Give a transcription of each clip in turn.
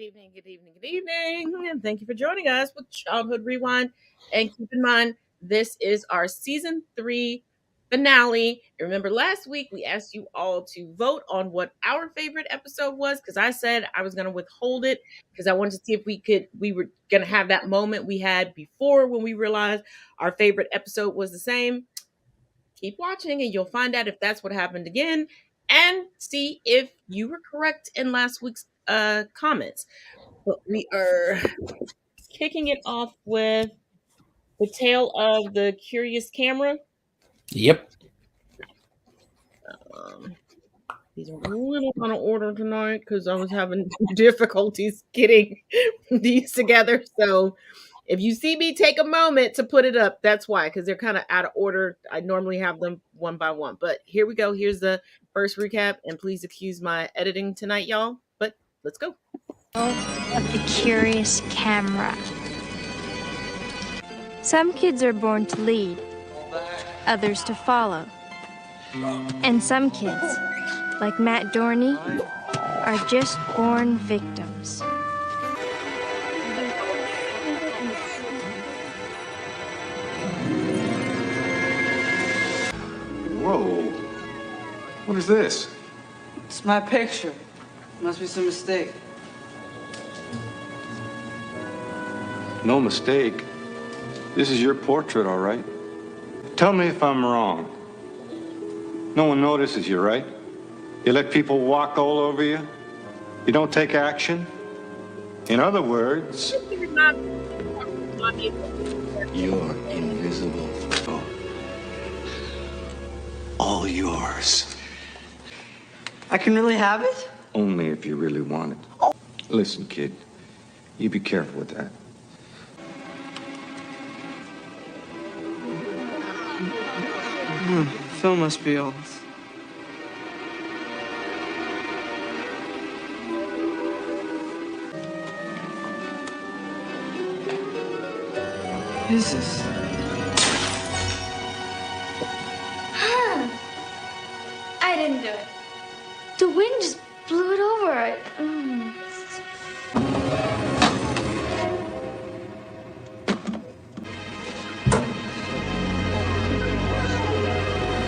good evening, and thank you for joining us with Childhood Rewind. And keep in mind, this is our season 3 finale. And remember, last week we asked you all to vote on what our favorite episode was because I said I was going to withhold it because I wanted to see if we were going to have that moment we had before when we realized our favorite episode was the same. Keep watching, and you'll find out if that's what happened again, and see if you were correct in last week's comments. But we are kicking it off with the tale of the curious camera. Yep. These are a little out of order tonight because I was having difficulties getting these together. So if you see me take a moment to put it up, that's why, because they're kind of out of order. I normally have them one by one. But here we go. Here's the first recap. And please excuse my editing tonight, y'all. But let's go. Of the curious camera. Some kids are born to lead, others to follow. And some kids, like Matt Dorney, are just born victims. Whoa. What is this? It's my picture. Must be some mistake. No mistake. This is your portrait, all right? Tell me if I'm wrong. No one notices you, right? You let people walk all over you? You don't take action? In other words, you're invisible. Oh. All yours. I can really have it? Only if you really want it. Listen, kid, you be careful with that. Phil must be old. What is this? I didn't do it. The wind just blew it over.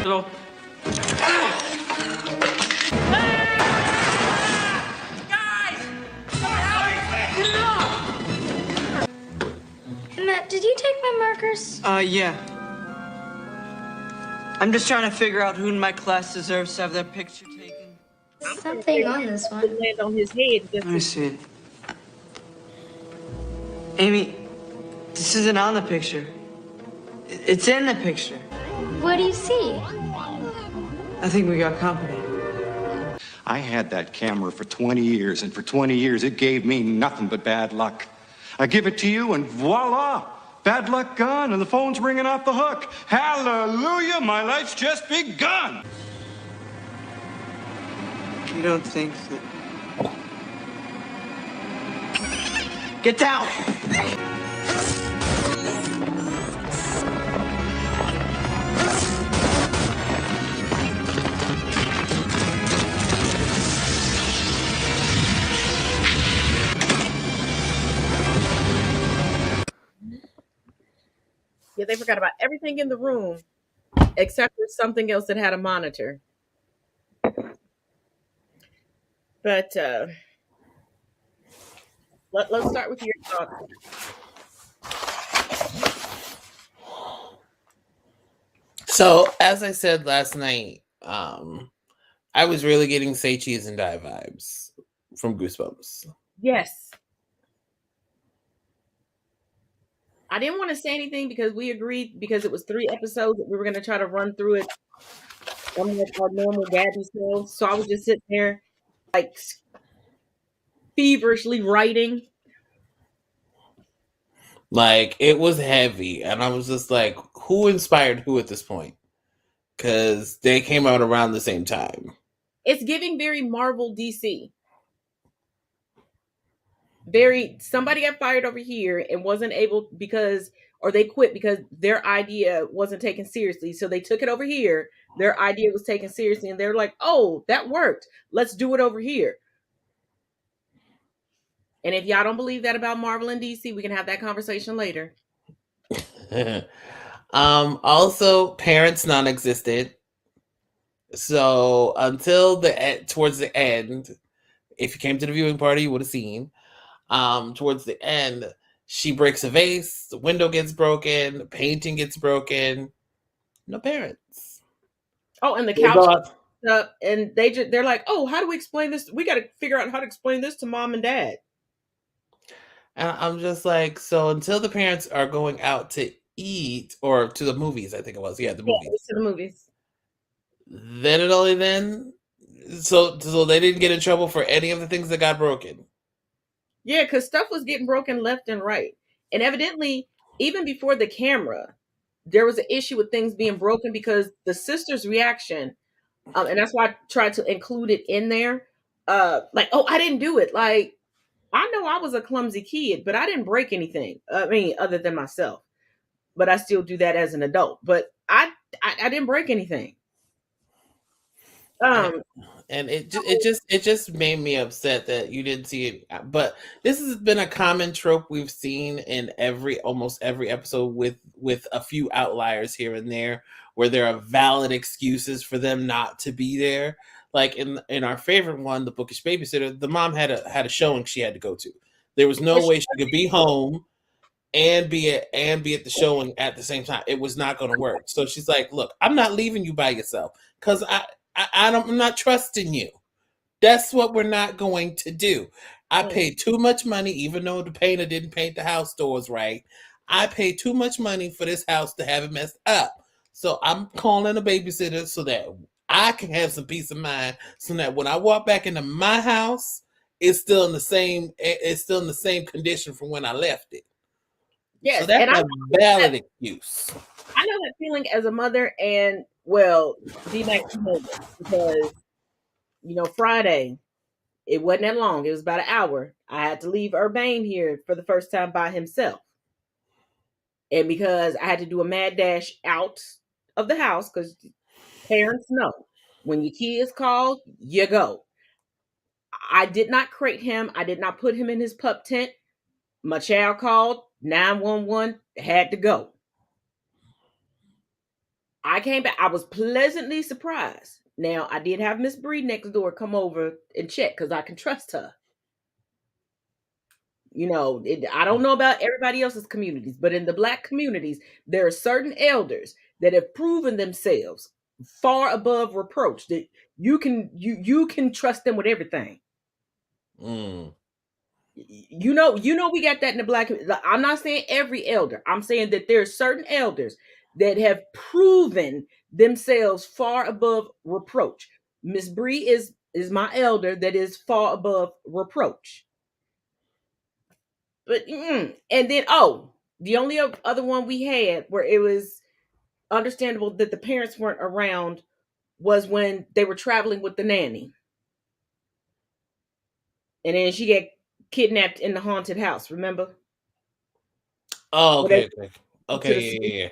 Little. Matt, did you take my markers? Yeah. I'm just trying to figure out who in my class deserves to have their picture taken. Something on this one. Land on his head. Let me see it. Amy, this isn't on the picture. It's in the picture. What do you see? I think we got company. I had that camera for 20 years, and for 20 years it gave me nothing but bad luck. I give it to you, and voila! Bad luck gone, and the phone's ringing off the hook. Hallelujah, my life's just begun! You don't think that... Get down! Yeah, they forgot about everything in the room except for something else that had a monitor. But let's start with your thoughts. So, as I said last night, I was really getting Say Cheese and Die vibes from Goosebumps. Yes. I didn't want to say anything because we agreed, because it was 3 episodes, that we were going to try to run through it on our normal Gabby selves. So I was just sitting there, like, feverishly writing. Like, it was heavy, and I was just like, who inspired who at this point? Because they came out around the same time. It's giving very Marvel DC. Somebody got fired over here and wasn't able or they quit because their idea wasn't taken seriously. So they took it over here. Their idea was taken seriously, and they're like, oh, that worked. Let's do it over here. And if y'all don't believe that about Marvel and DC, we can have that conversation later. Also, parents non-existent. So until towards the end, if you came to the viewing party, you would have seen. Towards the end, she breaks a vase, the window gets broken, the painting gets broken. No parents. Oh, and the They couch go out- up, and they're like, "Oh, how do we explain this? We got to figure out how to explain this to mom and dad." And I'm just like, so until the parents are going out to eat or to the movies, I think it was, yeah, the Yeah, movies. to the movies. Then it only then, so they didn't get in trouble for any of the things that got broken. Yeah, because stuff was getting broken left and right, and evidently, even before the camera, there was an issue with things being broken because the sister's reaction, and that's why I tried to include it in there. Like, oh, I didn't do it. Like, I know I was a clumsy kid, but I didn't break anything. I mean, other than myself. But I still do that as an adult. But I didn't break anything. And it just made me upset that you didn't see it. But this has been a common trope we've seen in almost every episode, with a few outliers here and there, where there are valid excuses for them not to be there. Like in our favorite one, The Bookish Babysitter, the mom had a showing she had to go to. There was no way she could be home and be at the showing at the same time. It was not going to work. So she's like, "Look, I'm not leaving you by yourself because I'm not trusting you. That's what we're not going to do. I paid too much money, even though the painter didn't paint the house doors right. I paid too much money for this house to have it messed up. So I'm calling a babysitter so that I can have some peace of mind, so that when I walk back into my house, it's still in the same condition from when I left it." Yes, So that's and a valid excuse. I know that feeling as a mother, and well, D-Max because Friday, it wasn't that long. It was about an hour. I had to leave Urbane here for the first time by himself. And because I had to do a mad dash out of the house, because parents know when your kids call, you go. I did not crate him. I did not put him in his pup tent. My child called 911, had to go. I came back. I was pleasantly surprised. Now, I did have Miss Bree next door come over and check because I can trust her. I don't know about everybody else's communities, but in the Black communities, there are certain elders that have proven themselves far above reproach, that you can trust them with everything. Mm. We got that in the Black. I'm not saying every elder. I'm saying that there are certain elders that have proven themselves far above reproach. Miss Bree is my elder that is far above reproach. But and then the only other one we had where it was understandable that the parents weren't around was when they were traveling with the nanny, and then she got kidnapped in the haunted house. Remember? Oh, Where okay, yeah.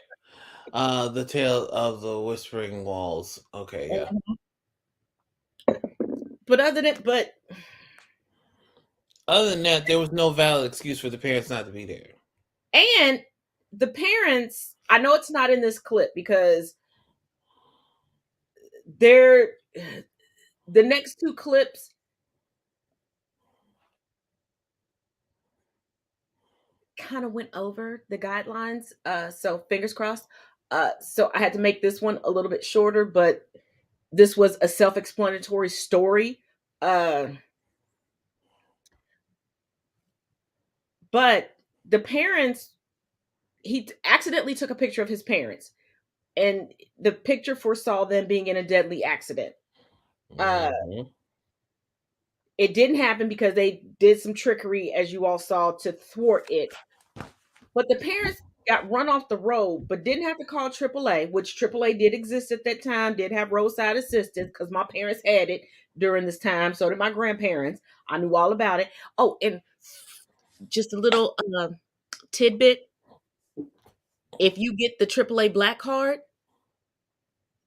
The Tale of the Whispering Walls. Okay, yeah. But other than that, there was no valid excuse for the parents not to be there. And the parents, I know it's not in this clip because the next two clips kind of went over the guidelines. So fingers crossed. So I had to make this one a little bit shorter, but this was a self-explanatory story. But the parents, he accidentally took a picture of his parents, and the picture foresaw them being in a deadly accident. It didn't happen because they did some trickery, as you all saw, to thwart it. But the parents got run off the road, but didn't have to call AAA, which AAA did exist at that time, did have roadside assistance because my parents had it during this time. So did my grandparents. I knew all about it. Oh, and just a little tidbit. If you get the AAA Black card,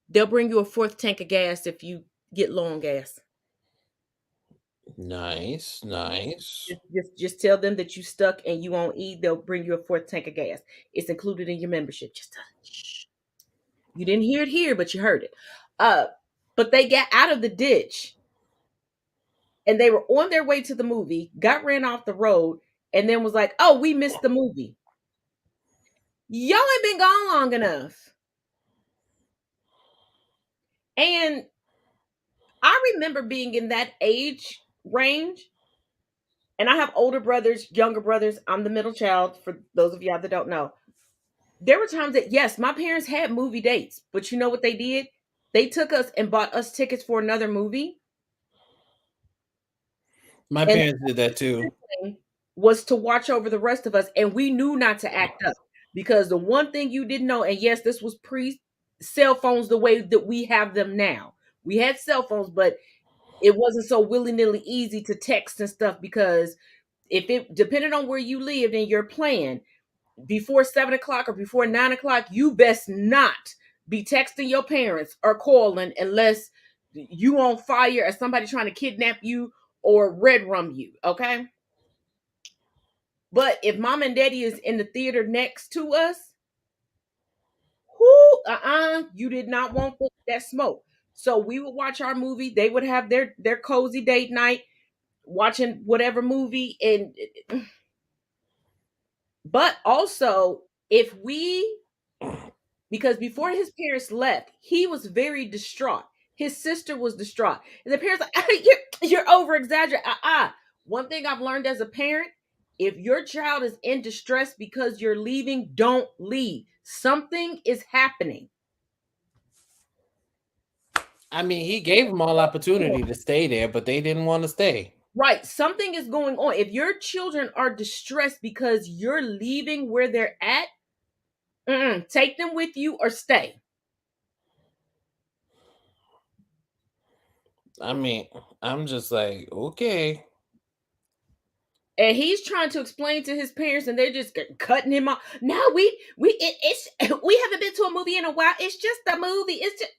they'll bring you a fourth tank of gas if you get low on gas. Nice, nice. Just tell them that you stuck and you won't eat. They'll bring you a fourth tank of gas. It's included in your membership. Just shh. You didn't hear it here, but you heard it. Uh, but they got out of the ditch and they were on their way to the movie, got ran off the road, and then was like, "Oh, we missed the movie. Y'all ain't been gone long enough." And I remember being in that age range, and I have older brothers, younger brothers. I'm the middle child, for those of y'all that don't know. There were times that, yes, my parents had movie dates, but you know what they did? They took us and bought us tickets for another movie. My And parents did that too. was to watch over the rest of us, and we knew not to act up, because the one thing you didn't know, and yes, this was pre cell phones the way that we have them now. We had cell phones, but it wasn't so willy-nilly easy to text and stuff, because if it depended on where you lived and your plan, before 7 o'clock or before 9 o'clock, you best not be texting your parents or calling unless you on fire or somebody trying to kidnap you or red rum you. Okay. But if mom and daddy is in the theater next to us, you did not want that smoke. So we would watch our movie. They would have their cozy date night, watching whatever movie. And but also, if we, because before his parents left, he was very distraught. His sister was distraught, and the parents like, you're over exaggerating. One thing I've learned as a parent: if your child is in distress because you're leaving, don't leave. Something is happening. I mean, he gave them all opportunity to stay there, but they didn't want to stay. Right. Something is going on. If your children are distressed because you're leaving where they're at, take them with you or stay. I mean, I'm just like, okay. And he's trying to explain to his parents, and they're just cutting him off. No, it's we haven't been to a movie in a while. It's just a movie. It's just.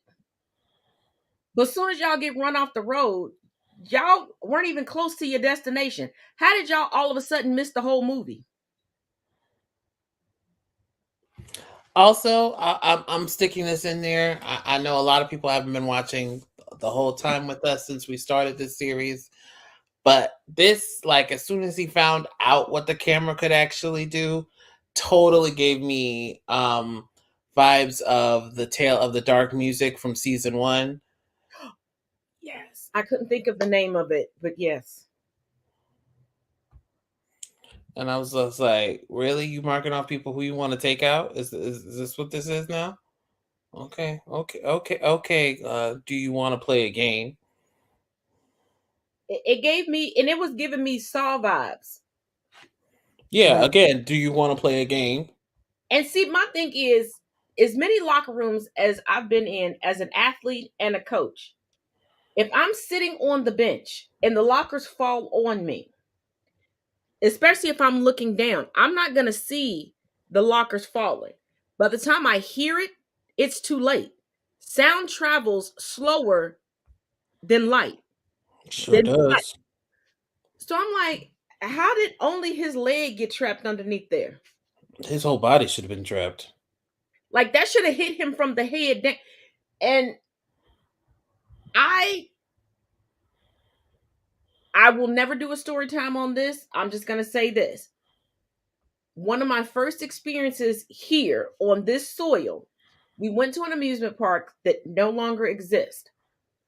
But as soon as y'all get run off the road, y'all weren't even close to your destination. How did y'all all of a sudden miss the whole movie? Also, I'm sticking this in there. I know a lot of people haven't been watching the whole time with us since we started this series, but this, like, as soon as he found out what the camera could actually do, totally gave me vibes of the Tale of the Dark Music from season 1. Yes, I couldn't think of the name of it, but yes. And I was just like, really? You marking off people who you want to take out? Is this what this is now? Okay. Do you want to play a game? It gave me, and it was giving me Saw vibes. Yeah, again, do you want to play a game? And see, my thing is, as many locker rooms as I've been in as an athlete and a coach, if I'm sitting on the bench and the lockers fall on me, especially if I'm looking down, I'm not going to see the lockers falling. By the time I hear it, it's too late. Sound travels slower than light. Sure does. So I'm like, how did only his leg get trapped underneath there? His whole body should have been trapped. Like, that should have hit him from the head down. And I will never do a story time on this. I'm just going to say this. One of my first experiences here on this soil, we went to an amusement park that no longer exists.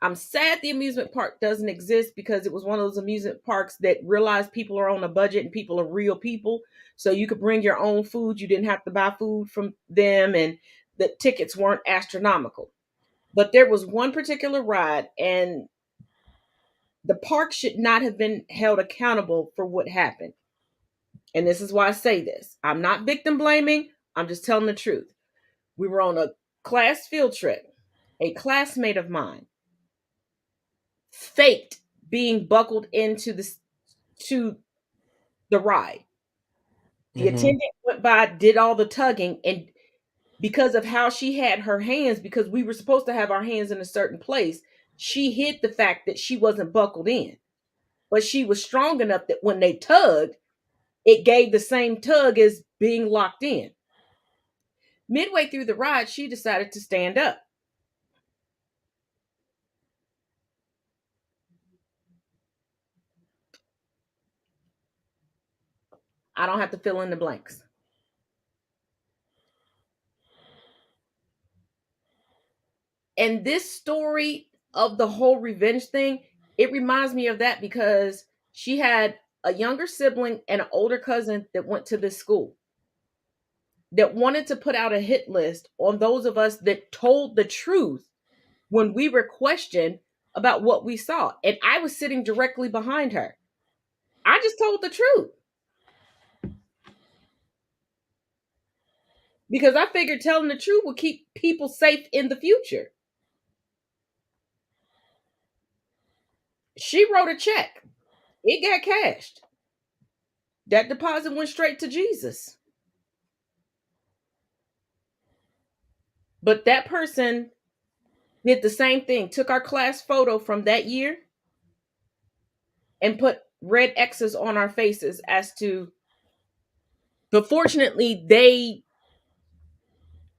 I'm sad the amusement park doesn't exist, because it was one of those amusement parks that realized people are on a budget and people are real people. So you could bring your own food. You didn't have to buy food from them, and the tickets weren't astronomical. But there was one particular ride, and the park should not have been held accountable for what happened. And this is why I say this. I'm not victim blaming. I'm just telling the truth. We were on a class field trip. A classmate of mine faked being buckled into the ride. The attendant went by, did all the tugging, and because of how she had her hands, because we were supposed to have our hands in a certain place, she hid the fact that she wasn't buckled in. but she was strong enough that when they tugged, it gave the same tug as being locked in. Midway through the ride, she decided to stand up. I don't have to fill in the blanks. And this story of the whole revenge thing, it reminds me of that because she had a younger sibling and an older cousin that went to this school that wanted to put out a hit list on those of us that told the truth when we were questioned about what we saw. And I was sitting directly behind her. I just told the truth. Because I figured telling the truth would keep people safe in the future. She wrote a check. It got cashed. That deposit went straight to Jesus. But that person did the same thing, took our class photo from that year and put red X's on our faces as to, but fortunately, they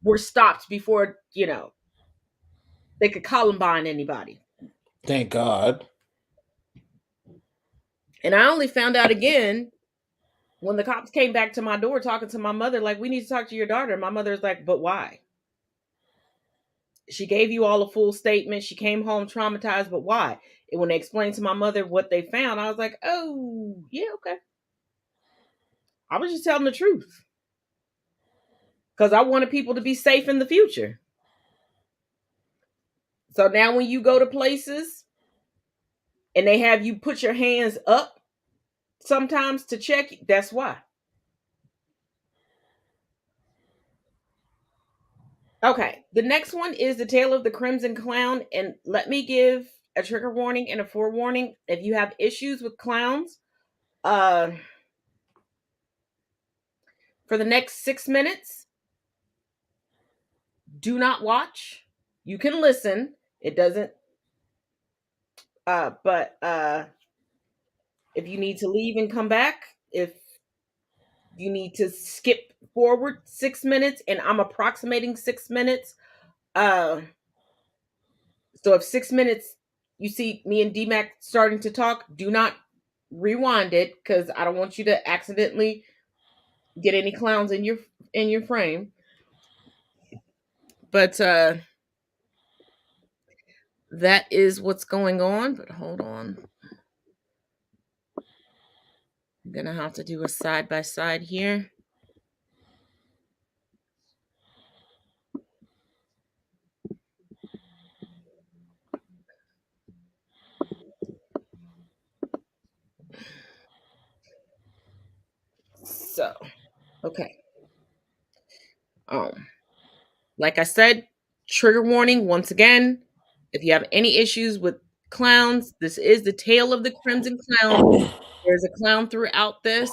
were stopped before, they could Columbine anybody. Thank God. And I only found out again when the cops came back to my door talking to my mother, like, we need to talk to your daughter. My mother's like, but why? She gave you all a full statement. She came home traumatized, but why? And when they explained to my mother what they found, I was like, oh, yeah, okay. I was just telling the truth. Because I wanted people to be safe in the future. So now when you go to places and they have you put your hands up sometimes to check, that's why. Okay, the next one is The Tale of the Crimson Clown. And let me give a trigger warning and a forewarning. If you have issues with clowns, for the next 6 minutes, do not watch. You can listen. It doesn't, but if you need to leave and come back, if you need to skip forward 6 minutes, and I'm approximating 6 minutes. So if 6 minutes you see me and DMAC starting to talk, do not rewind it because I don't want you to accidentally get any clowns in your frame. But that is what's going on. But hold on. I'm gonna have to do a side by side here. So, okay. Like I said, trigger warning once again. If you have any issues with clowns, this is The Tale of the Crimson Clown. There's a clown throughout this.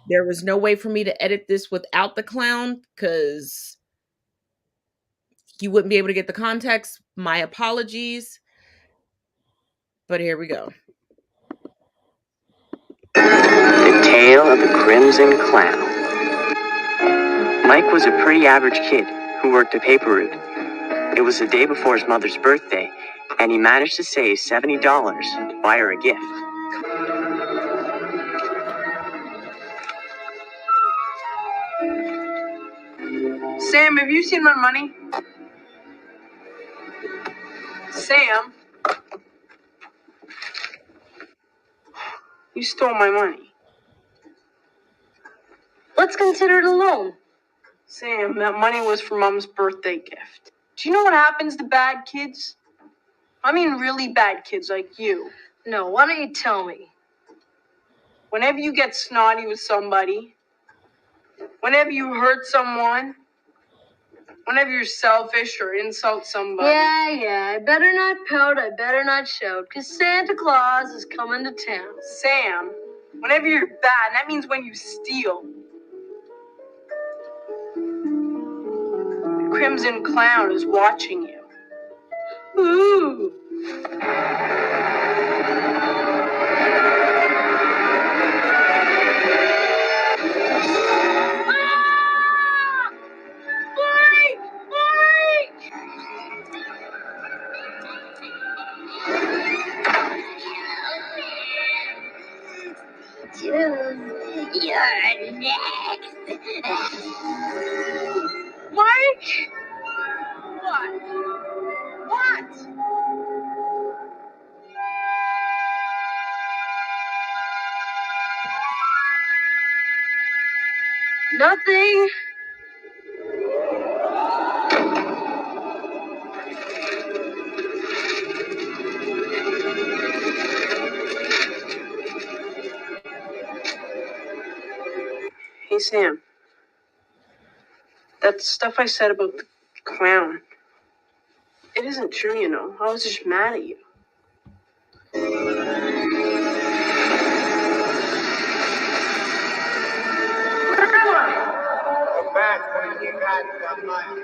There was no way for me to edit this without the clown because you wouldn't be able to get the context. My apologies. But here we go. The Tale of the Crimson Clown. Mike was a pretty average kid who worked a paper route. It was the day before his mother's birthday, and he managed to save $70 to buy her a gift. Sam, have you seen my money? Sam? You stole my money. Let's consider it a loan. Sam, that money was for Mom's birthday gift. Do you know what happens to bad kids? I mean really bad kids like you. No, why don't you tell me? Whenever you get snotty with somebody, whenever you hurt someone, whenever you're selfish or insult somebody. Yeah, I better not pout, I better not shout, because Santa Claus is coming to town. Sam, whenever you're bad, that means when you steal. The Crimson Clown is watching you. Ooh. You're next. Mike? What? What? Nothing. Hey, Sam. That stuff I said about the clown, it isn't true, you know. I was just mad at you. Go back when you got the money.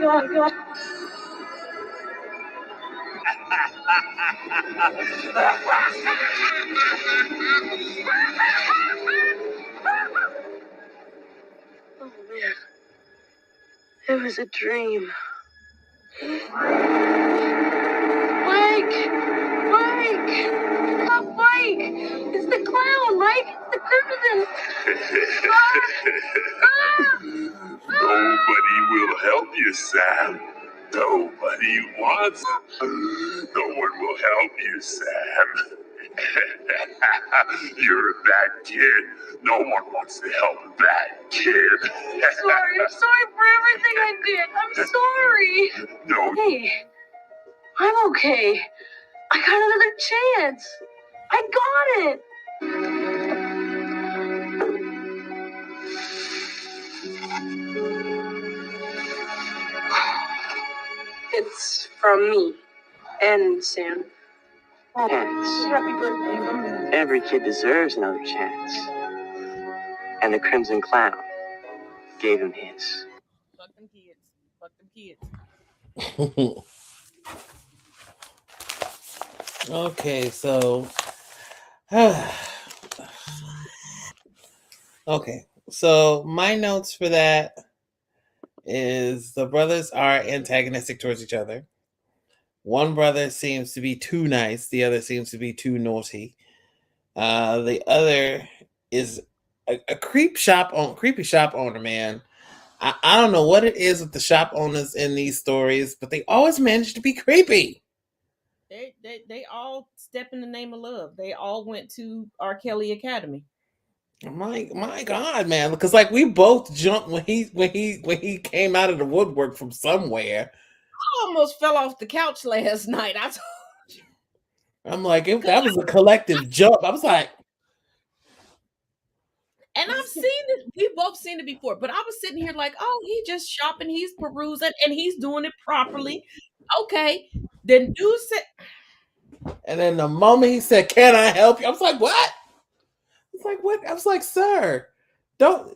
Oh, God. Oh, man. It was a dream. Mike! Stop, Mike! It's the clown, Mike! It's the crimson! Nobody will help you, Sam. Nobody wants it. No one will help you, Sam. You're a bad kid. No one wants to help a bad kid. I'm sorry for everything I did. I'm sorry. No, Hey, I'm okay. I got another chance. I got it. It's from me and Sam. Chance. Happy birthday. Every kid deserves another chance. And the Crimson Clown gave him his. Fuck them kids. Fuck them kids. Okay, so okay, so my notes for that is the brothers are antagonistic towards each other. One brother seems to be too nice, the other seems to be too naughty. The other is a creepy shop owner, man. I don't know what it is with the shop owners in these stories, but they always manage to be creepy. They all step in the name of love. They all went to R. Kelly Academy. My God, man! Because like we both jumped when he came out of the woodwork from somewhere. I almost fell off the couch last night. I told you. I'm like, that was a collective jump. I was like, and I've seen it. We've both seen it before, but I was sitting here like, oh, he just shopping, he's perusing, and he's doing it properly. Okay, then dude said, and then the moment he said, "Can I help you?" I was like, "What?" It's like, "What?" I was like, "Sir, don't."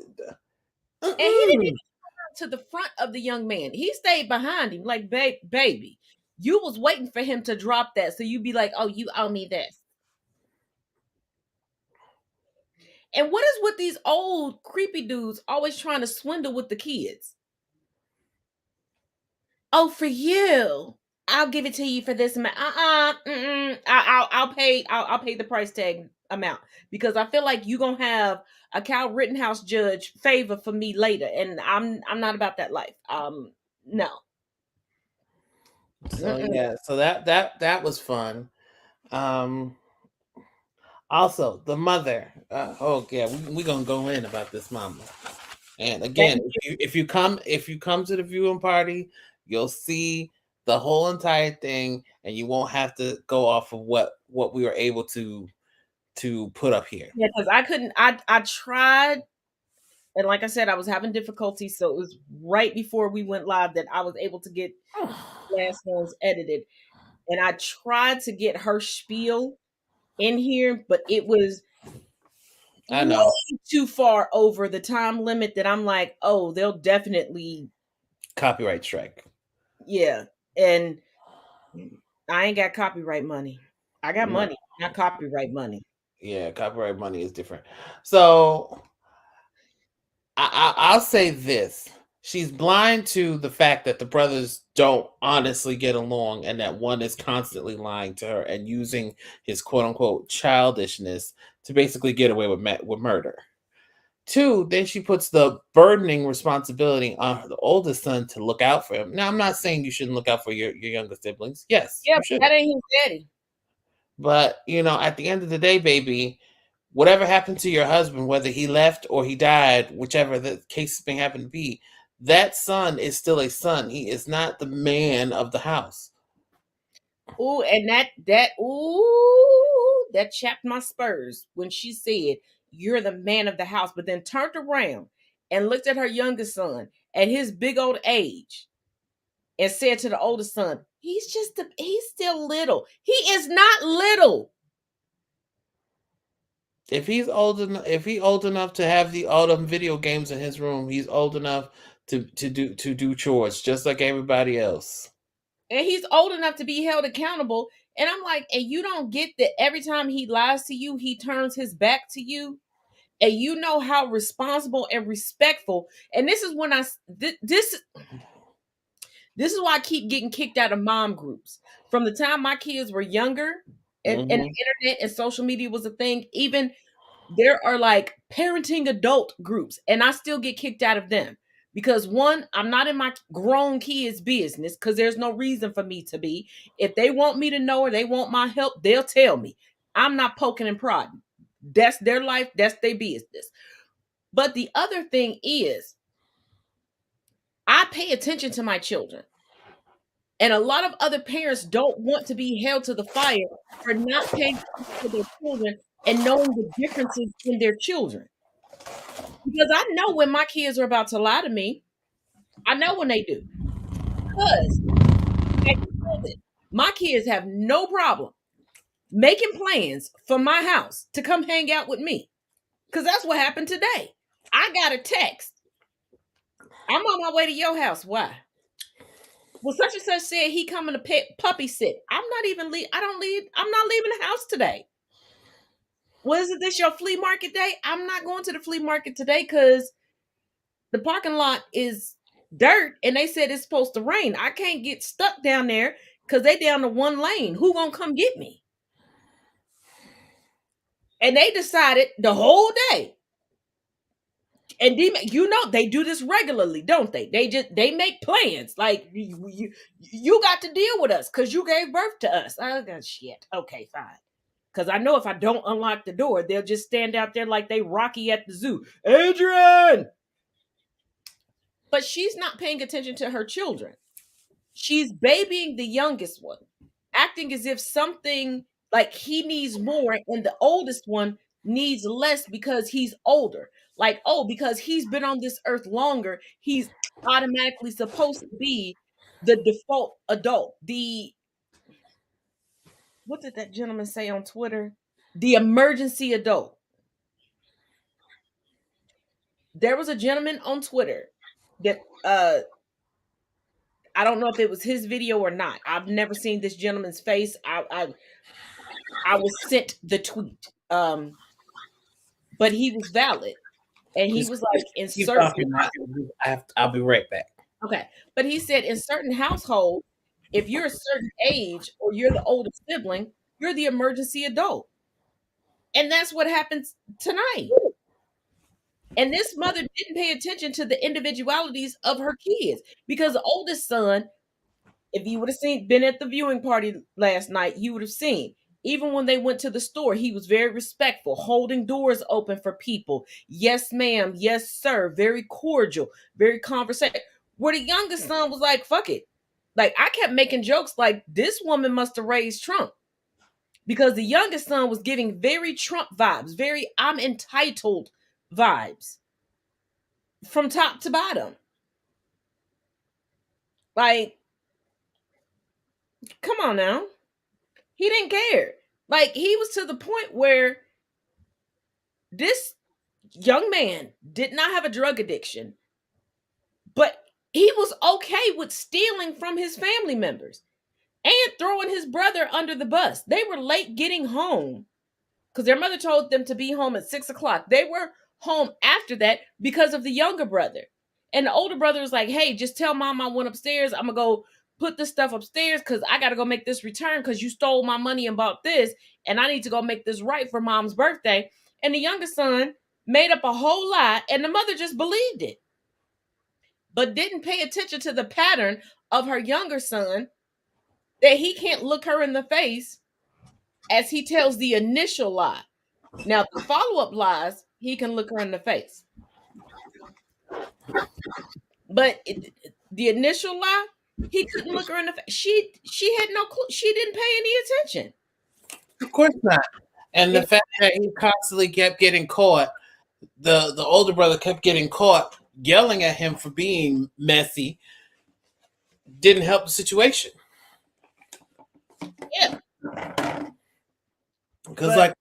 And he didn't even come to the front of the young man. He stayed behind him, like, baby, you was waiting for him to drop that, so you'd be like, "Oh, you owe me this." And what is with these old creepy dudes always trying to swindle with the kids? Oh, for you, I'll give it to you for this amount. I'll pay the price tag amount because I feel like you gonna have a Kyle Rittenhouse judge favor for me later, and I'm not about that life. No. So yeah, so that was fun. Also, the mother. Oh yeah, we gonna go in about this mama. And again, if you come to the viewing party, you'll see the whole entire thing, and you won't have to go off of what we were able to put up here. Yeah, because I couldn't. I tried, and like I said, I was having difficulty. So it was right before we went live that I was able to get last ones edited, and I tried to get her spiel in here, but it was I know way too far over the time limit that I'm like, oh, they'll definitely copyright strike. Yeah, and I ain't got copyright money. I got money, not copyright money. Yeah, copyright money is different. So I'll say this: She's blind to the fact that the brothers don't honestly get along and that one is constantly lying to her and using his quote unquote childishness to basically get away with murder. Two, then she puts the burdening responsibility on the oldest son to look out for him. Now, I'm not saying you shouldn't look out for your younger siblings. Yes, Yeah, you but should. that ain't his daddy. But, at the end of the day, baby, whatever happened to your husband, whether he left or he died, whichever the case may happen to be, that son is still a son. He is not the man of the house. Ooh, and that chapped my spurs when she said, "You're the man of the house," but then turned around and looked at her youngest son at his big old age and said to the oldest son, he's still little. He is not little. If he's old enough to have all them video games in his room, he's old enough to do chores just like everybody else. And he's old enough to be held accountable. And I'm like, and you don't get that every time he lies to you, he turns his back to you. And you know how responsible and respectful. And this is when this is why I keep getting kicked out of mom groups. From the time my kids were younger and the internet and social media was a thing, even there are like parenting adult groups, and I still get kicked out of them. Because one, I'm not in my grown kids' business because there's no reason for me to be. If they want me to know or they want my help, they'll tell me. I'm not poking and prodding. That's their life. That's their business. But the other thing is, I pay attention to my children. And a lot of other parents don't want to be held to the fire for not paying attention to their children and knowing the differences in their children. Because I know when my kids are about to lie to me. I know when they do. Because my kids have no problem making plans for my house to come hang out with me. Because that's what happened today. I got a text. I'm on my way to your house. Why? Well, such and such said he coming to puppy sit. I'm not leaving the house today. Well, isn't this your flea market day? I'm not going to the flea market today because the parking lot is dirt and they said it's supposed to rain. I can't get stuck down there because they down to one lane. Who gonna come get me? And they decided the whole day. And they do this regularly, don't they? They make plans like you got to deal with us because you gave birth to us. Oh, God, shit. Okay, fine. Because I know if I don't unlock the door, they'll just stand out there like they Rocky at the zoo. Adrian! But she's not paying attention to her children. She's babying the youngest one, acting as if something like he needs more and the oldest one needs less because he's older. Like, oh, because he's been on this earth longer, he's automatically supposed to be the default adult. What did that gentleman say on Twitter? The emergency adult. There was a gentleman on Twitter that I don't know if it was his video or not. I've never seen this gentleman's face. I was sent the tweet. But he was valid. And he was like, in certain, I'll be right back. Okay. But he said in certain households, if you're a certain age or you're the oldest sibling, you're the emergency adult. And that's what happens tonight. And this mother didn't pay attention to the individualities of her kids because the oldest son, if you would have been at the viewing party last night, you would have seen, even when they went to the store, he was very respectful, holding doors open for people. Yes, ma'am. Yes, sir. Very cordial, very conversational. Where the youngest son was like, fuck it. Like, I kept making jokes like, this woman must have raised Trump. Because the youngest son was giving very Trump vibes, very I'm entitled vibes from top to bottom. Like, come on now. He didn't care. Like, he was to the point where this young man did not have a drug addiction, but he was okay with stealing from his family members and throwing his brother under the bus. They were late getting home because their mother told them to be home at 6 o'clock. They were home after that because of the younger brother. And the older brother was like, hey, just tell mom I went upstairs. I'm going to go put this stuff upstairs because I got to go make this return because you stole my money and bought this. And I need to go make this right for mom's birthday. And the youngest son made up a whole lie, and the mother just believed it, but didn't pay attention to the pattern of her younger son, that he can't look her in the face as he tells the initial lie. Now, the follow-up lies, he can look her in the face. But the initial lie, he couldn't look her in the face. She had no clue. She didn't pay any attention. Of course not. And the fact that he constantly kept getting caught, the older brother kept getting caught yelling at him for being messy, didn't help the situation. Yeah. Because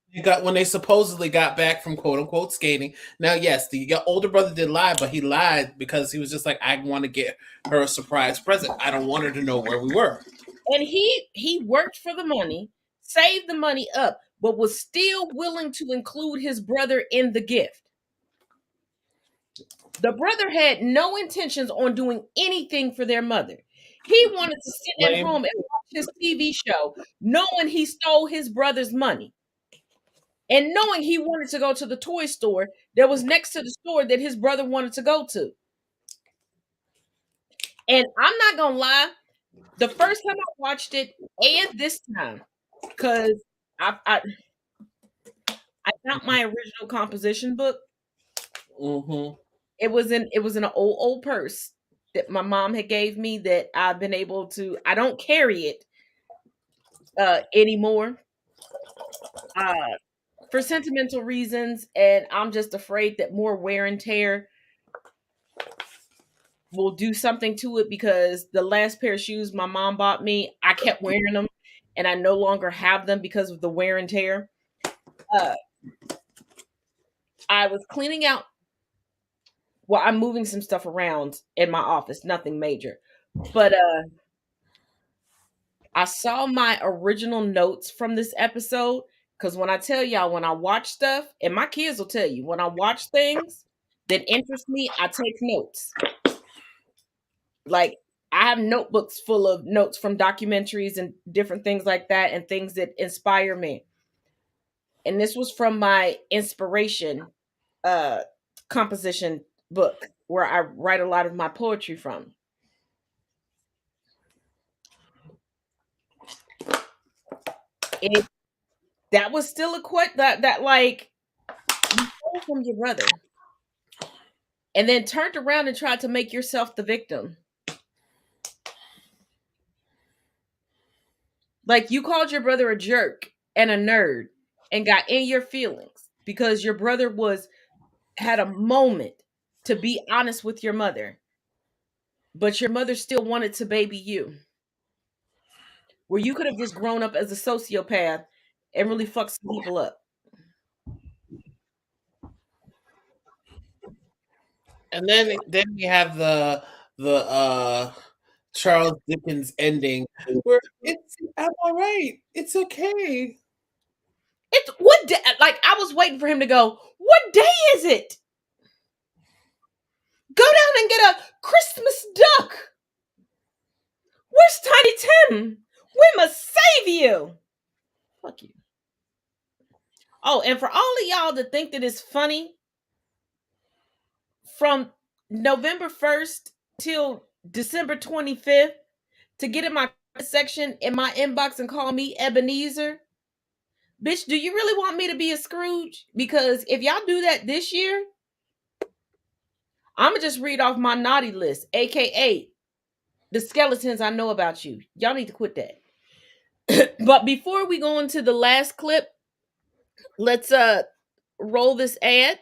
when they supposedly got back from quote unquote skating. Now, yes, the older brother did lie, but he lied because he was just like, I want to get her a surprise present. I don't want her to know where we were. And he worked for the money, saved the money up, but was still willing to include his brother in the gift. The brother had no intentions on doing anything for their mother. He wanted to sit at home and watch his TV show, knowing he stole his brother's money. And knowing he wanted to go to the toy store that was next to the store that his brother wanted to go to. And I'm not going to lie, the first time I watched it, and this time, because I found my original composition book. Mm-hmm. It was in an old purse that my mom had gave me that I've been able to. I don't carry it anymore for sentimental reasons, and I'm just afraid that more wear and tear will do something to it, because the last pair of shoes my mom bought me, I kept wearing them, and I no longer have them because of the wear and tear. I was cleaning out. Well, I'm moving some stuff around in my office, nothing major. But I saw my original notes from this episode, because when I tell y'all, when I watch stuff, and my kids will tell you, when I watch things that interest me, I take notes. Like, I have notebooks full of notes from documentaries and different things like that, and things that inspire me. And this was from my inspiration composition book, where I write a lot of my poetry from. That was still a quote that like, you stole from your brother and then turned around and tried to make yourself the victim. Like, you called your brother a jerk and a nerd and got in your feelings because your brother had a moment to be honest with your mother, but your mother still wanted to baby you, where you could have just grown up as a sociopath and really fucked some people up. And then we have the Charles Dickens ending where I'm all right. It's okay. It's what day? Like, I was waiting for him to go, what day is it? Go down and get a Christmas duck. Where's Tiny Tim? We must save you. Fuck you. Oh, and for all of y'all that think that it's funny, from November 1st till December 25th, to get in my section in my inbox and call me Ebenezer, bitch, do you really want me to be a Scrooge? Because if y'all do that this year, I'm going to just read off my naughty list, aka the skeletons I know about you. Y'all need to quit that. But before we go into the last clip, let's roll this ad.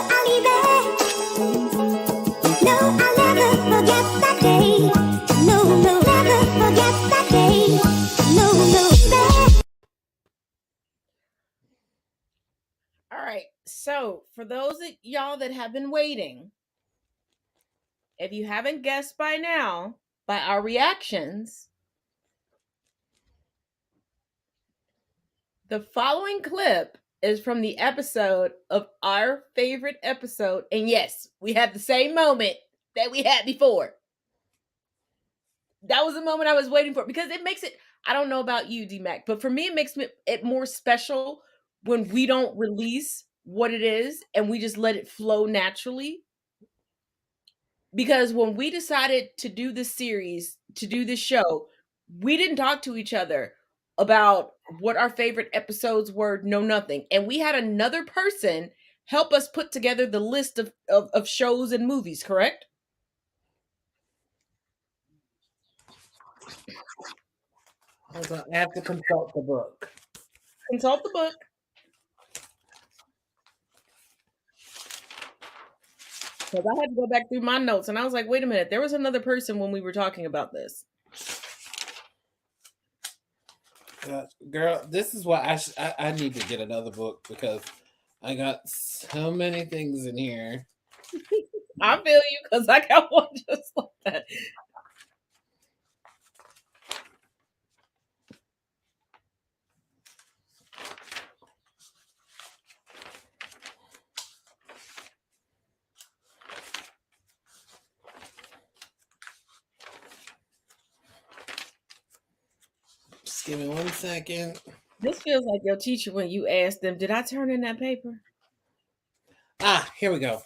I'll be there. No, I'll never forget that day. No, no, never forget that day. No, no, there. All right. So, for those of y'all that have been waiting, if you haven't guessed by now, by our reactions, the following clip is from the episode of our favorite episode. And yes, we had the same moment that we had before. That was the moment I was waiting for because it makes it, I don't know about you, D-Mac, but for me, it makes it more special when we don't release what it is and we just let it flow naturally. Because when we decided to do this series, to do this show, we didn't talk to each other about what our favorite episodes were, no nothing. And we had another person help us put together the list of shows and movies, correct? Hold on, I have to consult the book. Consult the book. Because I had to go back through my notes and I was like, wait a minute, there was another person when we were talking about this. Girl, this is why I need to get another book because I got so many things in here. I feel you because I got one just like that. Just give me 1 second. This feels like your teacher when you asked them, did I turn in that paper? Ah, here we go.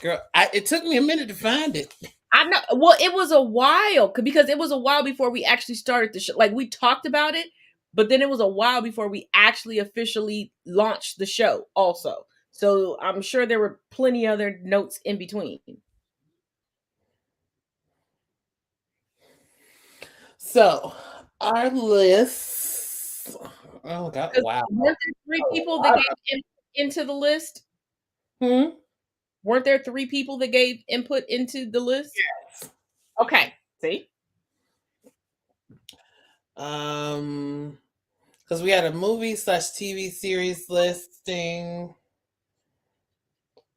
Girl, it took me a minute to find it. I know. Well, it was a while because it was a while before we actually started the show. Like we talked about it, but then it was a while before we actually officially launched the show also. So I'm sure there were plenty other notes in between. So our list. Oh God! Wow. Weren't there 3 people that gave into the list? Weren't there 3 people that gave input into the list? Yes. Okay. See? Because we had a movie/TV series listing.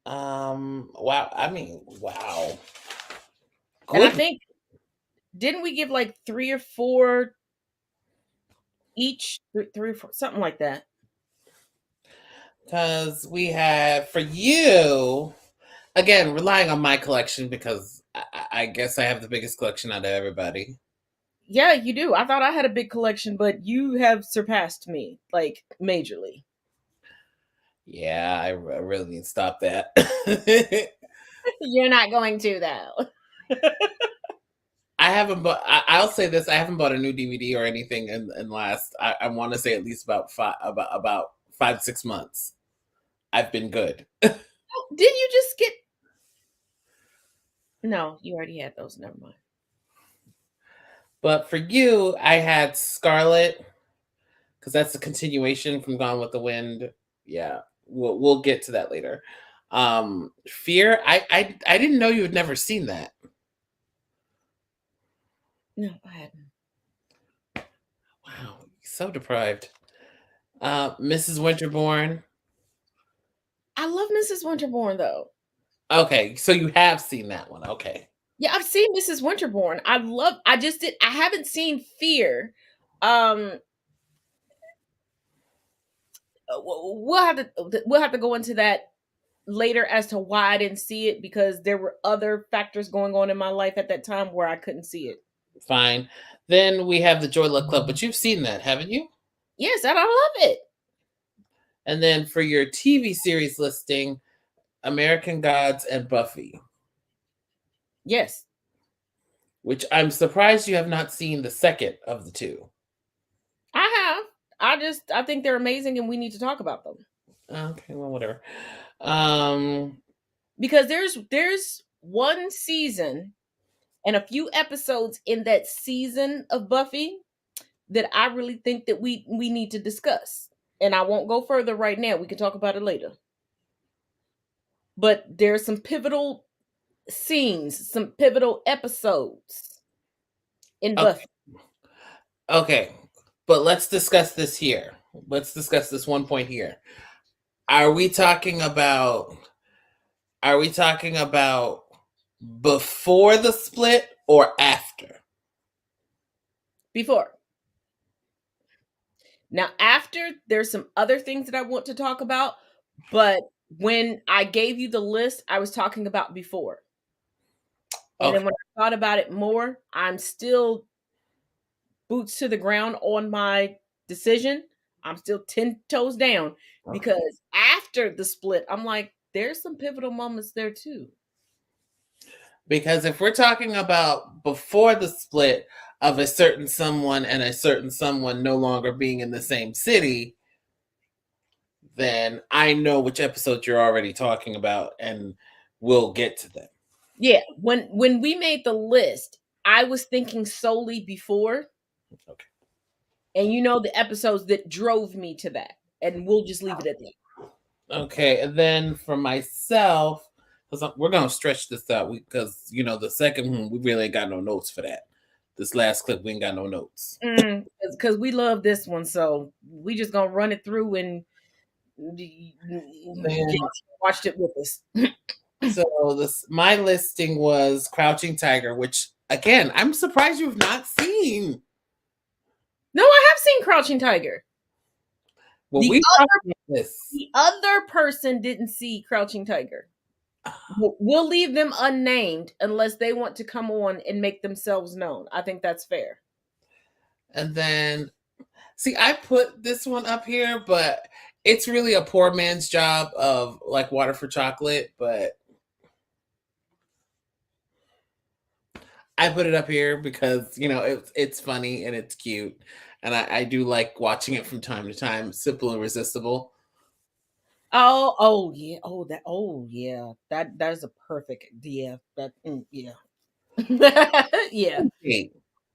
Wow. I mean, wow. And I think, didn't we give like 3 or 4 each? 3 or 4, something like that. Because we have, for you, again, relying on my collection because I guess I have the biggest collection out of everybody. Yeah, you do. I thought I had a big collection, but you have surpassed me, like, majorly. Yeah, I really need to stop that. You're not going to, though. I haven't bought, I'll say this, I haven't bought a new DVD or anything in last, I want to say at least about 5-6 months. I've been good. Didn't you just get... No, you already had those. Never mind. But for you, I had Scarlet, because that's the continuation from Gone with the Wind. Yeah, we'll get to that later. Fear, I didn't know you had never seen that. No, I hadn't. Wow, so deprived. Mrs. Winterbourne. I love Mrs. Winterbourne, though. Okay, so you have seen that one. Okay. Yeah, I've seen Mrs. Winterbourne. I haven't seen Fear. We'll have to go into that later as to why I didn't see it because there were other factors going on in my life at that time where I couldn't see it. Fine. Then we have the Joy Luck Club, but you've seen that, haven't you? Yes, and I love it. And then for your TV series listing, American Gods and Buffy. Yes. Which I'm surprised you have not seen the second of the 2. I have. I think they're amazing and we need to talk about them. Okay, well, whatever. Because there's one season and a few episodes in that season of Buffy that I really think that we need to discuss. And I won't go further right now. We can talk about it later. but there's some pivotal scenes, some pivotal episodes in Buffy. Okay, but let's discuss this here. Let's discuss this one point here. Are we talking about before the split or after? Before. Now, after, there's some other things that I want to talk about, but when I gave you the list, I was talking about before. And then when I thought about it more, I'm still boots to the ground on my decision. I'm still 10 toes down because after the split, I'm like, there's some pivotal moments there too. Because if we're talking about before the split of a certain someone and a certain someone no longer being in the same city, then I know which episode you're already talking about, and we'll get to them. Yeah, when we made the list, I was thinking solely before. Okay. And you know the episodes that drove me to that. And we'll just leave it at that. Okay, and then for myself, because we're going to stretch this out because, you know, the second one, we really ain't got no notes for that. This last clip, we ain't got no notes. Because we love this one, so we just going to run it through and watched it with us. So my listing was Crouching Tiger, which, again, I'm surprised you've not seen. No, I have seen Crouching Tiger. Well, the other person didn't see Crouching Tiger. We'll leave them unnamed unless they want to come on and make themselves known. I think that's fair. And then, see, I put this one up here, but it's really a poor man's job of like Water for Chocolate, but I put it up here because, you know, it's funny and it's cute. And I do like watching it from time to time. Simple and Irresistible. Oh yeah. That is a perfect yeah. Yeah. Yeah.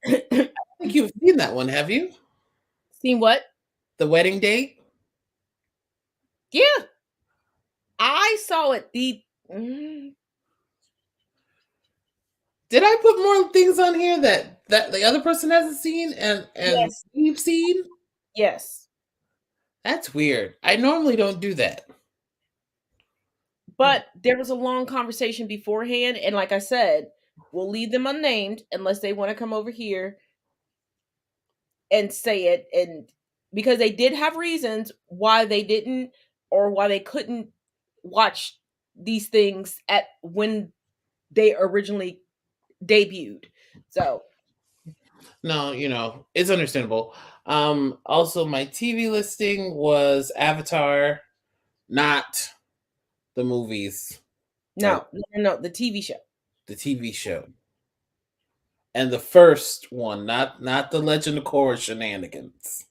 I think you've seen that one, have you? Seen what? The Wedding Date? Yeah. I saw it. Did I put more things on here that the other person hasn't seen and yes. You've seen? Yes. That's weird. I normally don't do that. But there was a long conversation beforehand, and like I said, we'll leave them unnamed unless they want to come over here and say it. And because they did have reasons why they didn't or why they couldn't watch these things at when they originally debuted. So no, you know, it's understandable. Also my TV listing was Avatar, not the movies. No, the TV show. The TV show. And the first one, not the Legend of Korra shenanigans.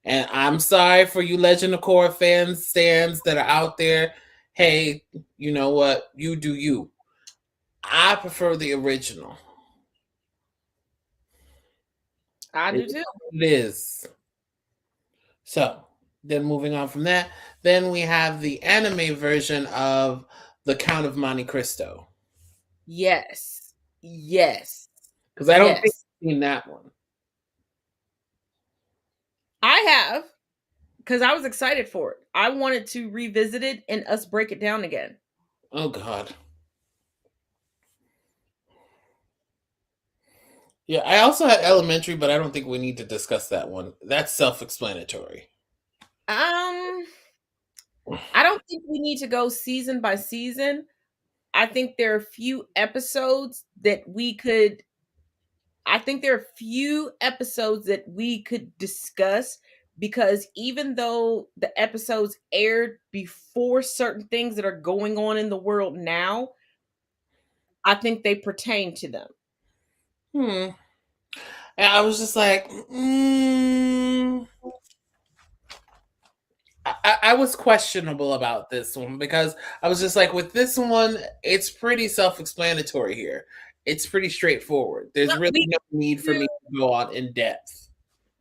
And I'm sorry for you Legend of Korra fans, stands that are out there. Hey, you know what? You do you. I prefer the original. I do too. It is. So, then moving on from that, then we have the anime version of The Count of Monte Cristo. Yes. Yes. Because I don't think I've seen that one. I have. Because I was excited for it. I wanted to revisit it and us break it down again. Oh, God. Yeah, I also had Elementary, but I don't think we need to discuss that one. That's self-explanatory. I don't think we need to go season by season. I think there are a few episodes that we could discuss because even though the episodes aired before certain things that are going on in the world now, I think they pertain to them. And I was just like, I was questionable about this one because I was just like, with this one, it's pretty self-explanatory here. It's pretty straightforward. There's really no need for me to go on in depth.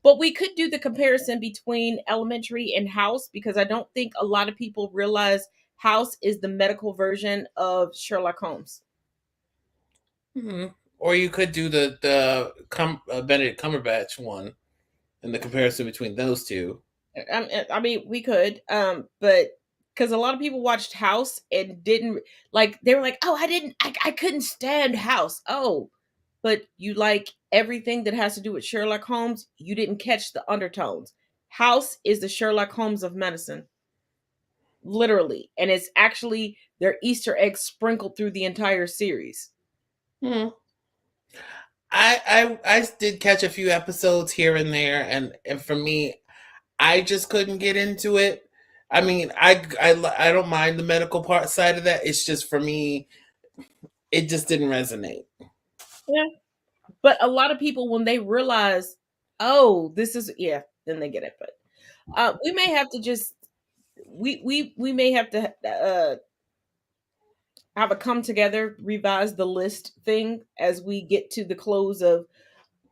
But we could do the comparison between Elementary and House because I don't think a lot of people realize House is the medical version of Sherlock Holmes. Or you could do the Benedict Cumberbatch one, and the comparison between those two. I mean, we could, but because a lot of people watched House and didn't like, they were like, "Oh, I couldn't stand House." Oh, but you like everything that has to do with Sherlock Holmes. You didn't catch the undertones. House is the Sherlock Holmes of medicine, literally, and it's actually their Easter eggs sprinkled through the entire series. I did catch a few episodes here and there, and for me, I just couldn't get into it. I mean, I don't mind the medical part side of that. It's just for me, it just didn't resonate. Yeah, but a lot of people, when they realize, oh, this is, yeah, then they get it. But we may have to just we may have to have a come together, revise the list thing as we get to the close of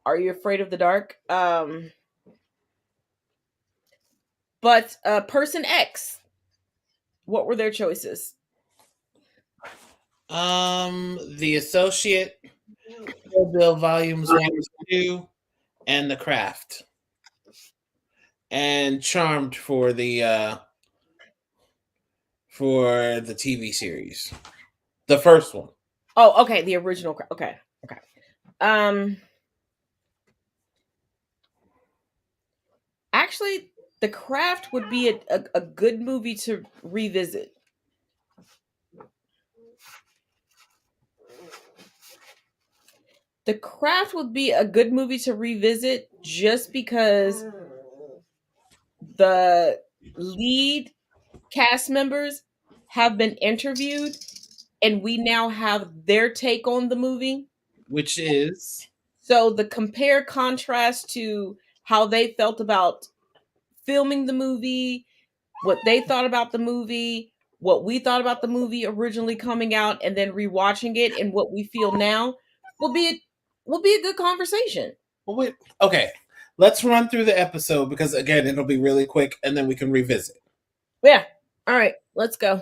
Are You Afraid of the Dark? But Person X, what were their choices? The Associate, Kill Bill Volumes 1 and 2, and The Craft. And Charmed for the TV series. The first one. Oh, okay, the original. Okay. Actually, The Craft would be a good movie to revisit. The Craft would be a good movie to revisit just because the lead cast members have been interviewed and we now have their take on the movie. Which is? So the compare contrast to how they felt about filming the movie, what they thought about the movie, what we thought about the movie originally coming out, and then rewatching it and what we feel now will be a good conversation. Well, wait, okay. Let's run through the episode because again, it'll be really quick and then we can revisit. Yeah. All right, let's go.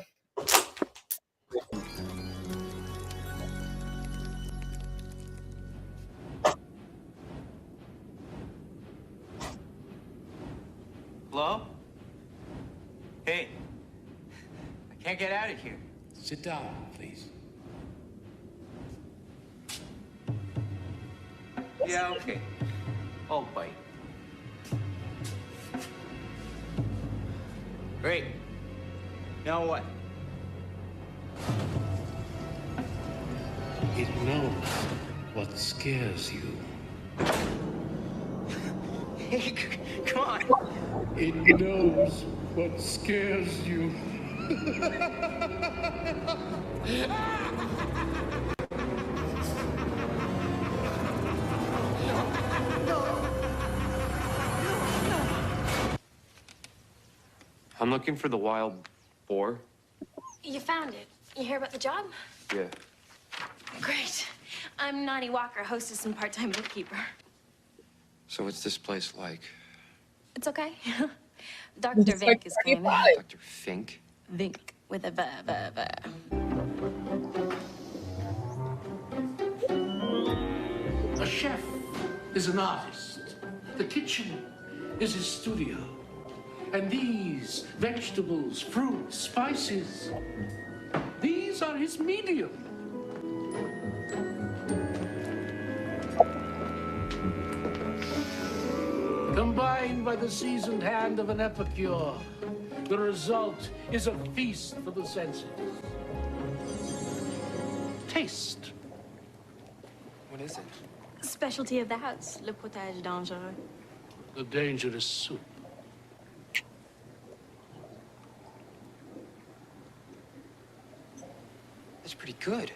Hello? Hey, I can't get out of here. Sit down, please. Yeah, okay. I'll bite. Great. Now what? It knows what scares you. Hey, come on. It knows what scares you. I'm looking for the wild boar. You found it. You hear about the job? Yeah. Great. I'm Nani Walker, hostess and part-time bookkeeper. So what's this place like? It's okay. Dr. Vink is coming. Dr. Fink? Vink with a v. A chef is an artist. The kitchen is his studio. And these vegetables, fruits, spices, these are his medium. Combined by the seasoned hand of an epicure, the result is a feast for the senses. Taste. What is it? Specialty of the house, le potage dangereux. The dangerous soup. It's pretty good.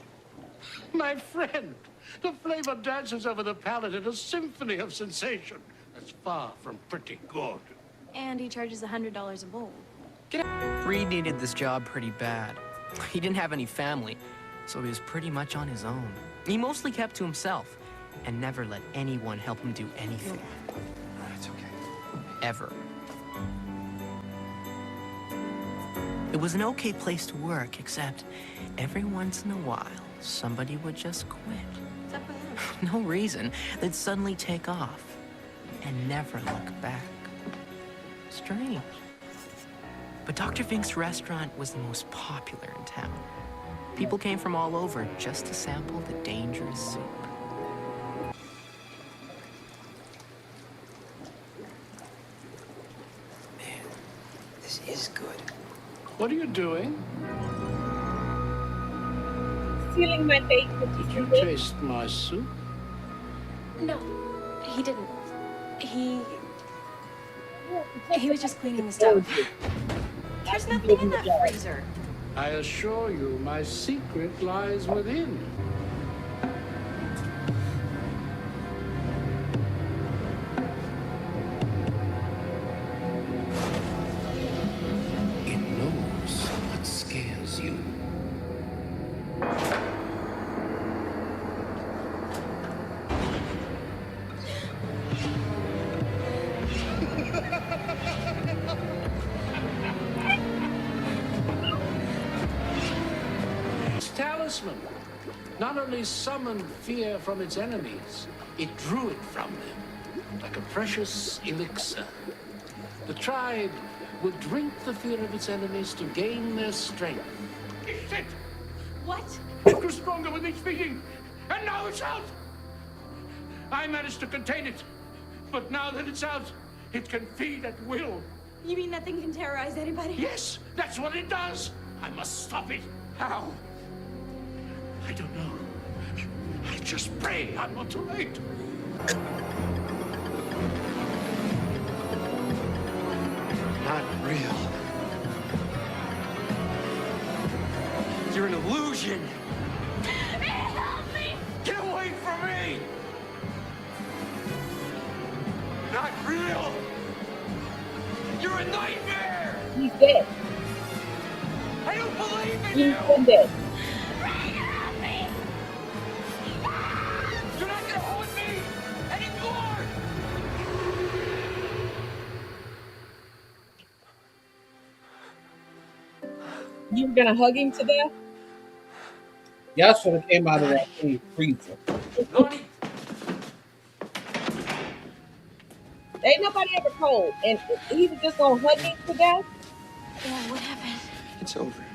My friend, the flavor dances over the palate in a symphony of sensation. That's far from pretty good. And he charges $100 a bowl. Reed needed this job pretty bad. He didn't have any family, so he was pretty much on his own. He mostly kept to himself and never let anyone help him do anything. It's okay. Ever. It was an okay place to work, except every once in a while, somebody would just quit. What's up with him? No reason. They'd suddenly take off and never look back. Strange. But Dr. Fink's restaurant was the most popular in town. People came from all over just to sample the dangerous soup. This is good. What are you doing? Sealing my date with Did you. you taste my soup? No, he didn't. He was just cleaning the stove. There's nothing in that freezer. I assure you, my secret lies within. It knows what scares you. Its talisman not only summoned fear from its enemies, it drew it from them like a precious elixir. The tribe would drink the fear of its enemies to gain their strength. It's it! What? It grew stronger with each feeding, and now it's out! I managed to contain it, but now that it's out, it can feed at will. You mean that thing can terrorize anybody? Yes, that's what it does! I must stop it. How? I don't know. I just pray I'm not too late. Not real. You're an illusion. Help me! Get away from me! Not real. You're a nightmare. He's dead. I don't believe in He's you. been dead. Help me! You're not gonna hold me anymore. You were gonna hug him to death? Y'all should have came out of that freezer. Lonnie, Ain't nobody ever told. And he was just gonna hug him to death? Yeah, what happened? it's over.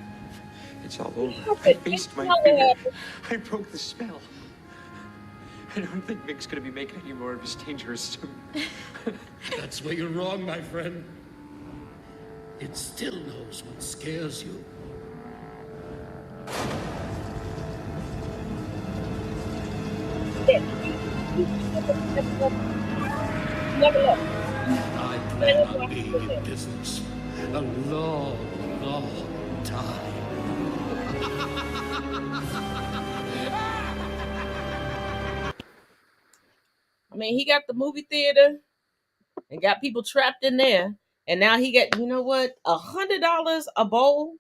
It's all over. Stop I it. faced It's my not fear. happening. I broke the spell. I don't think Vic's gonna be making any more of his dangerous soup. That's where you're wrong, my friend. It still knows what scares you. Never look. I plan on being in business a long, long time. I mean, he got the movie theater and got people trapped in there. And now he got, you know what, $100 a bowl.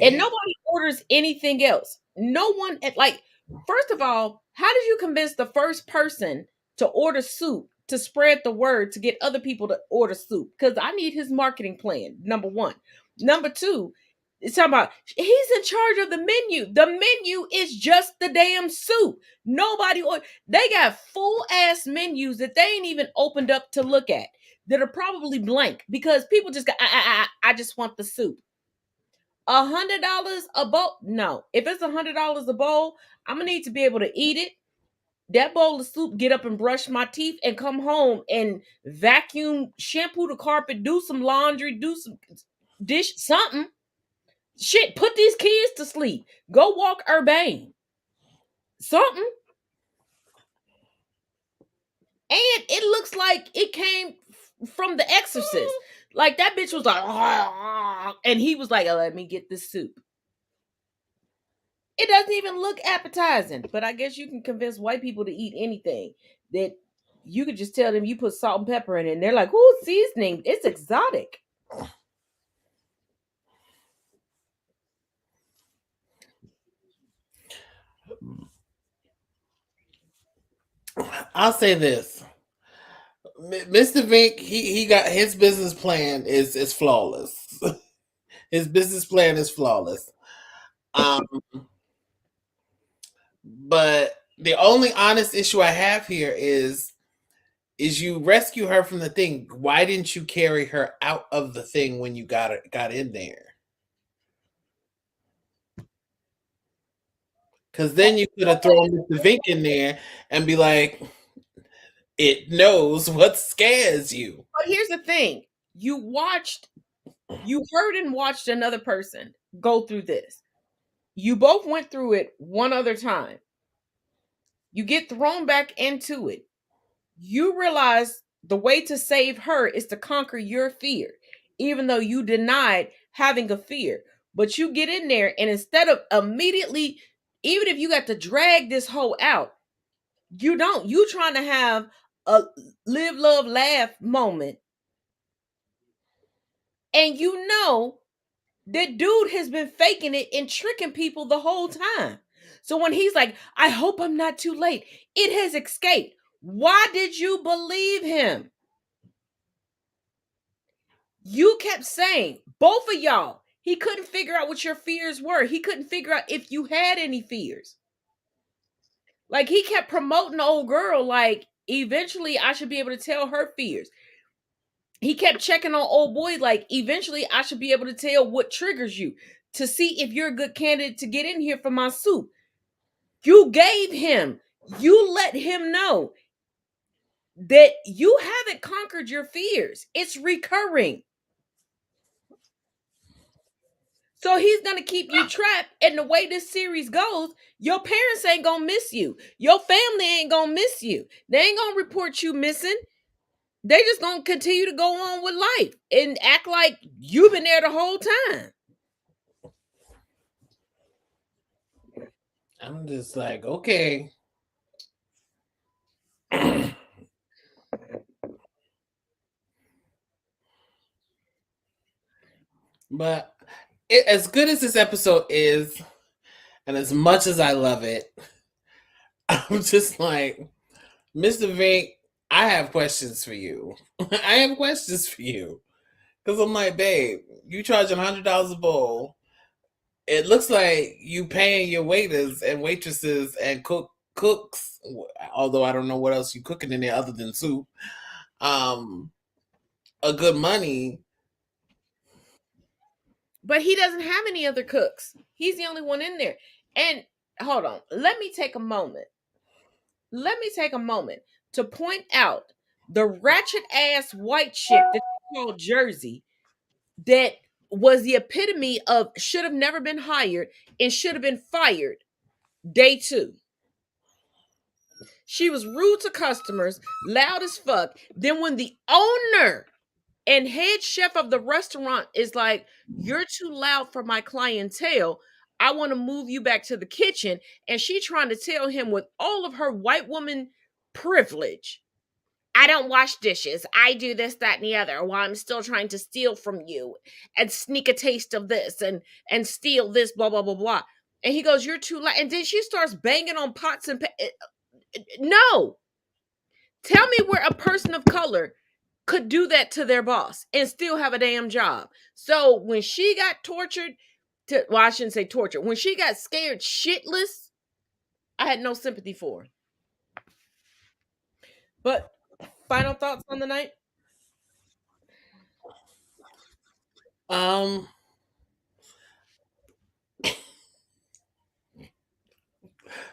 And nobody orders anything else. No one, like, first of all, how did you convince the first person to order soup to spread the word to get other people to order soup? Because I need his marketing plan, number one. Number two, it's talking about he's in charge of the menu. The menu is just the damn soup. Nobody, they got full ass menus that they ain't even opened up to look at that are probably blank because people just got, I just want the soup. $100 a bowl? No. If it's $100 a bowl, I'm gonna need to be able to eat it. That bowl of soup, get up and brush my teeth and come home and vacuum, shampoo the carpet, do some laundry, do some dish, something. Shit, put these kids to sleep. Go walk Urbane. Something. And it looks like it came from The Exorcist. Like that bitch was like, and he was like, let me get this soup. It doesn't even look appetizing, but I guess you can convince white people to eat anything that you could just tell them you put salt and pepper in it. And they're like, ooh, seasoning. It's exotic. I'll say this. Mr. Vink, he got his business plan is flawless. His business plan is flawless. But the only honest issue I have here is you rescue her from the thing. Why didn't you carry her out of the thing when you got in there? Because then you could have thrown Mr. Vink in there and be like, it knows what scares you. But here's the thing. You heard and watched another person go through this. You both went through it one other time. You get thrown back into it. You realize the way to save her is to conquer your fear, even though you denied having a fear. But you get in there, and instead of immediately, even if you got to drag this hoe out, you don't. You trying to have a live, love, laugh moment. And you know that dude has been faking it and tricking people the whole time. So when he's like, I hope I'm not too late, it has escaped. Why did you believe him? You kept saying, both of y'all, he couldn't figure out what your fears were. He couldn't figure out if you had any fears. Like, he kept promoting the old girl, like, eventually I should be able to tell her fears. He kept checking on old boy, like, eventually I should be able to tell what triggers you to see if you're a good candidate to get in here for my soup. You gave him, you let him know that you haven't conquered your fears. It's recurring. So he's going to keep you trapped. And the way this series goes, your parents ain't going to miss you. Your family ain't going to miss you. They ain't going to report you missing. They just going to continue to go on with life and act like you've been there the whole time. I'm just like, okay. But as good as this episode is, and as much as I love it, I'm just like, Mr. Vink, I have questions for you. I have questions for you. Because I'm like, babe, you charging $100 a bowl. It looks like you paying your waiters and waitresses and cooks, although I don't know what else you cooking in there other than soup, a good money. But he doesn't have any other cooks. He's the only one in there. And hold on, let me take a moment. Let me take a moment to point out the ratchet ass white chick that they call Jersey that was the epitome of should have never been hired and should have been fired day 2. She was rude to customers, loud as fuck. Then when the owner and head chef of the restaurant is like, you're too loud for my clientele, I want to move you back to the kitchen. And she trying to tell him with all of her white woman privilege, I don't wash dishes. I do this, that, and the other while I'm still trying to steal from you and sneak a taste of this and steal this, blah, blah, blah, blah. And he goes, you're too loud. And then she starts banging on pots and no. Tell me where a person of color could do that to their boss and still have a damn job. So when she got tortured, I shouldn't say tortured. When she got scared shitless, I had no sympathy for her. But final thoughts on the night?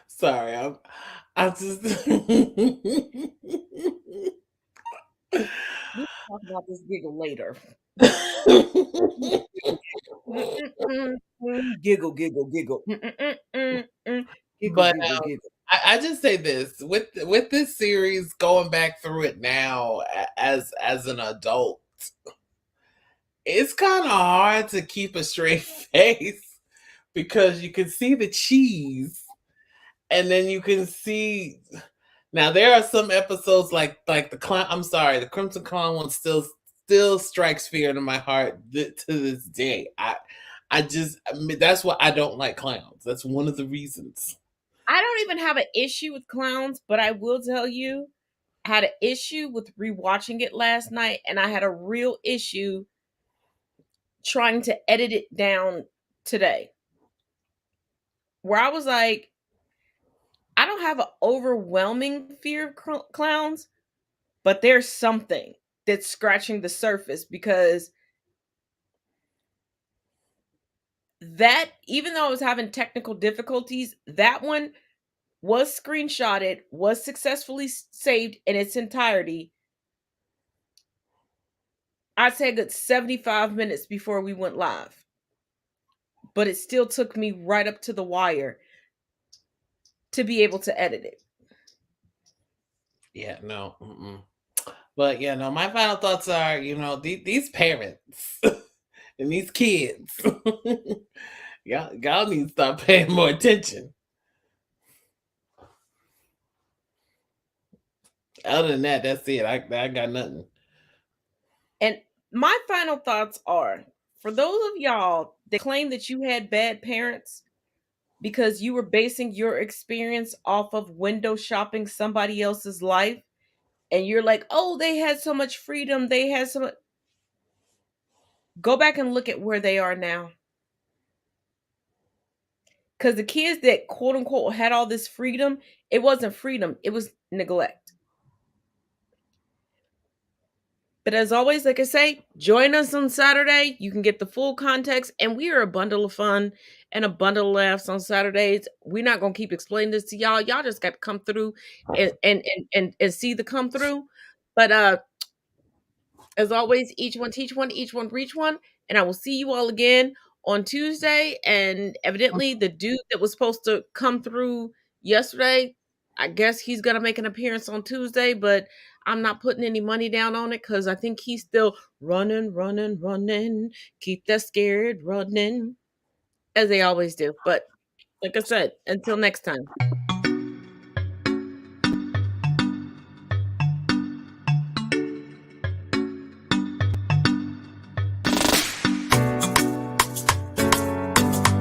Sorry, I just We'll talk about this giggle later. Giggle, giggle, giggle. Giggle, But giggle, giggle. I just say this with this series, going back through it now as an adult, it's kind of hard to keep a straight face because you can see the cheese, and then you can see. Now there are some episodes like the clown. I'm sorry, the Crimson Clown one still strikes fear into my heart to this day. That's why I don't like clowns. That's one of the reasons. I don't even have an issue with clowns, but I will tell you, I had an issue with rewatching it last night, and I had a real issue trying to edit it down today, where I was like, I don't have an overwhelming fear of clowns, but there's something that's scratching the surface, because that, even though I was having technical difficulties, that one was screenshotted, was successfully saved in its entirety. I'd say a good 75 minutes before we went live. But it still took me right up to the wire to be able to edit it. Yeah, no. But yeah, no, my final thoughts are, these parents and these kids, y'all need to start paying more attention. Other than that, that's it. I got nothing. And my final thoughts are, for those of y'all that claim that you had bad parents because you were basing your experience off of window shopping somebody else's life, and you're like, oh, they had so much freedom, they had so much. Go back and look at where they are now. Because the kids that quote unquote had all this freedom, it wasn't freedom, it was neglect. But as always, like I say, join us on Saturday. You can get the full context, and we are a bundle of fun and a bundle of laughs on Saturdays. We're not gonna keep explaining this to y'all. Y'all just got to come through and see the come through. But as always, each one teach one, each one reach one, and I will see you all again on Tuesday. And evidently, the dude that was supposed to come through yesterday, I guess he's gonna make an appearance on Tuesday, but I'm not putting any money down on it because I think he's still running. Keep that scared running, as they always do. But like I said, until next time.